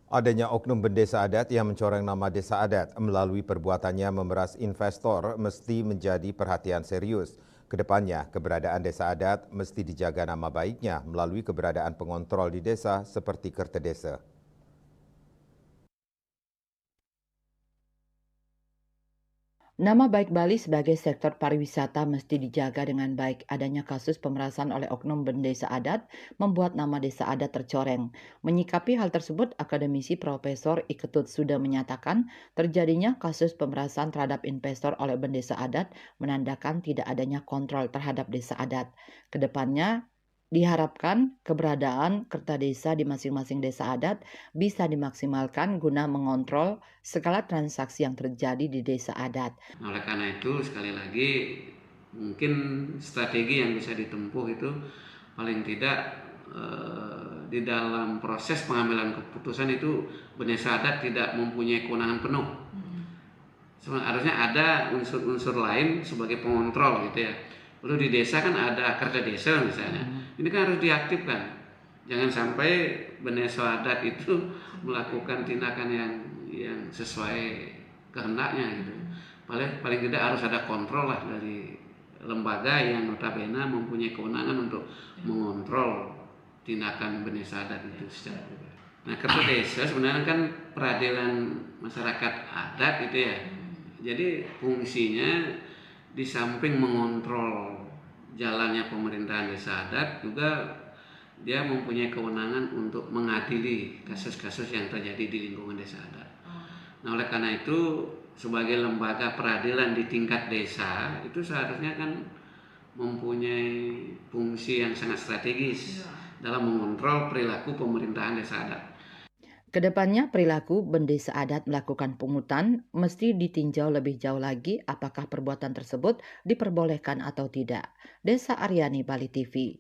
Adanya oknum bendesa adat yang mencoreng nama desa adat melalui perbuatannya memeras investor mesti menjadi perhatian serius. Kedepannya, keberadaan desa adat mesti dijaga nama baiknya melalui keberadaan pengontrol di desa seperti Kertedesa. Nama baik Bali sebagai sektor pariwisata mesti dijaga dengan baik. Adanya kasus pemerasan oleh oknum bendesa adat membuat nama desa adat tercoreng. Menyikapi hal tersebut, akademisi Profesor Iketut sudah menyatakan terjadinya kasus pemerasan terhadap investor oleh bendesa adat menandakan tidak adanya kontrol terhadap desa adat. Kedepannya, diharapkan keberadaan Kertadesa di masing-masing desa adat bisa dimaksimalkan guna mengontrol segala transaksi yang terjadi di desa adat. Nah, oleh karena itu sekali lagi mungkin strategi yang bisa ditempuh itu paling tidak di dalam proses pengambilan keputusan itu bendesa adat tidak mempunyai kewenangan penuh. Harusnya ada unsur-unsur lain sebagai pengontrol gitu ya. Lalu di desa kan ada kerja desa misalnya. Ini kan harus diaktifkan. Jangan sampai bendesa adat itu melakukan tindakan yang sesuai kehendaknya gitu. Paling tidak harus ada kontrol lah dari lembaga yang notabene mempunyai kewenangan untuk mengontrol tindakan bendesa adat itu secara pribadi. Nah, kerja desa sebenarnya kan peradilan masyarakat adat gitu ya. Jadi fungsinya di samping mengontrol jalannya pemerintahan desa adat juga dia mempunyai kewenangan untuk mengadili kasus-kasus yang terjadi di lingkungan desa adat. Nah, oleh karena itu sebagai lembaga peradilan di tingkat desa itu seharusnya kan mempunyai fungsi yang sangat strategis dalam mengontrol perilaku pemerintahan desa adat. Kedepannya perilaku bendesa adat melakukan pungutan mesti ditinjau lebih jauh lagi apakah perbuatan tersebut diperbolehkan atau tidak. Desa Aryani, Bali TV.